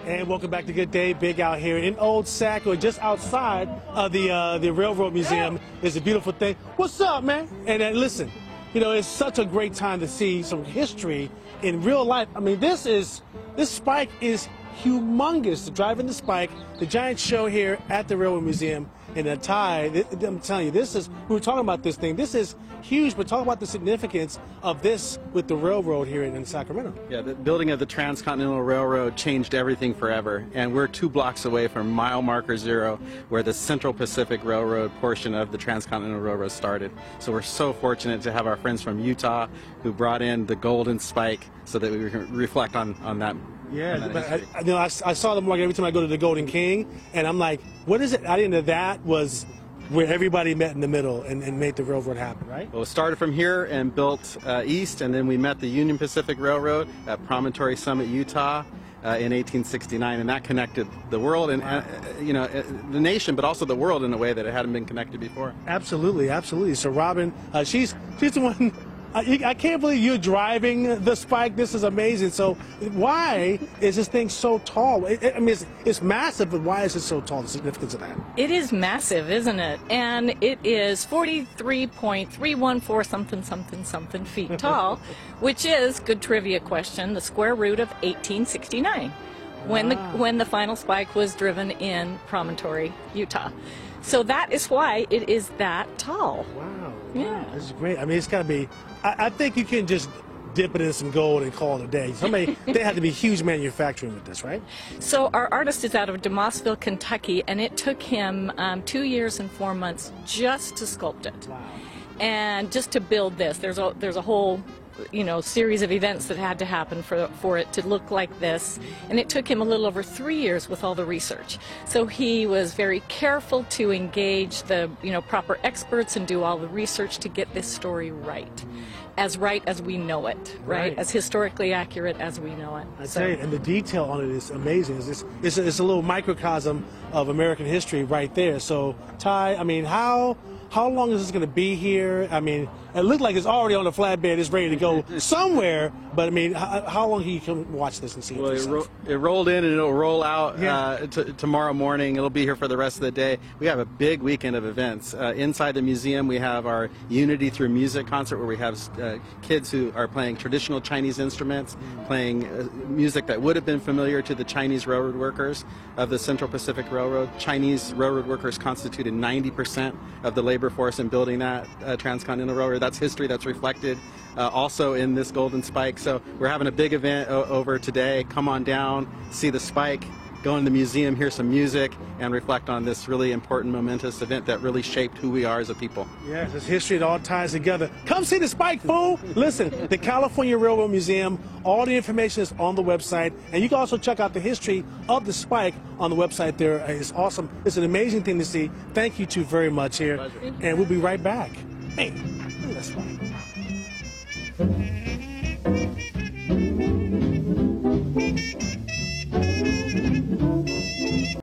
And welcome back to Good Day. Big out here in Old Sac, or just outside of the Railroad Museum. It's a beautiful thing. What's up, man? And listen, you know, it's such a great time to see some history in real life. I mean, this spike is humongous. Driving the spike, the giant show here at the Railroad Museum in Ty. I'm telling you, we were talking about this thing. This is huge, but talk about the significance of this with the railroad here in Sacramento. Yeah, the building of the Transcontinental Railroad changed everything forever, and we're 2 blocks away from mile marker 0, where the Central Pacific Railroad portion of the Transcontinental Railroad started. So we're so fortunate to have our friends from Utah who brought in the golden spike so that we can reflect on that. Yeah, but I saw them walking every time I go to the Golden King, and I'm like, what is it? I didn't know that was where everybody met in the middle and made the railroad happen, right? Well, it started from here and built east, and then we met the Union Pacific Railroad at Promontory Summit, Utah, in 1869, and that connected the world and you know, the nation, but also the world in a way that it hadn't been connected before. Absolutely, absolutely. So Robin, she's the one. I can't believe you're driving the spike. This is amazing. So why is this thing so tall? I mean, it's massive, but why is it so tall? The significance of that? It is massive, isn't it? And it is 43.314 something feet tall, which is, good trivia question, the square root of 1869, when the final spike was driven in Promontory, Utah. So that is why it is that tall. Wow. Yeah. This is great. I mean, it's got to be, I think you can just dip it in some gold and call it a day. They had to be huge manufacturing with this, right? So our artist is out of DeMossville, Kentucky, and it took him 2 years and 4 months just to sculpt it. Wow. And just to build this. There's a whole, you know, series of events that had to happen for it to look like this, and it took him a little over 3 years with all the research. So he was very careful to engage the, you know, proper experts and do all the research to get this story right as we know it, right? As historically accurate as we know it. I tell you, and the detail on it is amazing. It's a little microcosm of American history right there. So Ty, I mean, how long is this going to be here? I mean, it looked like it's already on the flatbed. It's ready to go somewhere. But, I mean, how long can you come watch this and see it yourself? It rolled in and it'll roll out tomorrow morning. It'll be here for the rest of the day. We have a big weekend of events. Inside the museum, we have our Unity Through Music concert, where we have kids who are playing traditional Chinese instruments, playing music that would have been familiar to the Chinese railroad workers of the Central Pacific Railroad. Chinese railroad workers constituted 90% of the labor force in building that Transcontinental Railroad. That's history that's reflected also in this golden spike. So we're having a big event over today. Come on down, see the spike, go in the museum, hear some music, and reflect on this really important, momentous event that really shaped who we are as a people. Yes, it's history. It all ties together. Come see the spike, fool! Listen, the California Railroad Museum, all the information is on the website, and you can also check out the history of the spike on the website there. It's awesome. It's an amazing thing to see. Thank you two very much here, and we'll be right back. Hey, look at that spike.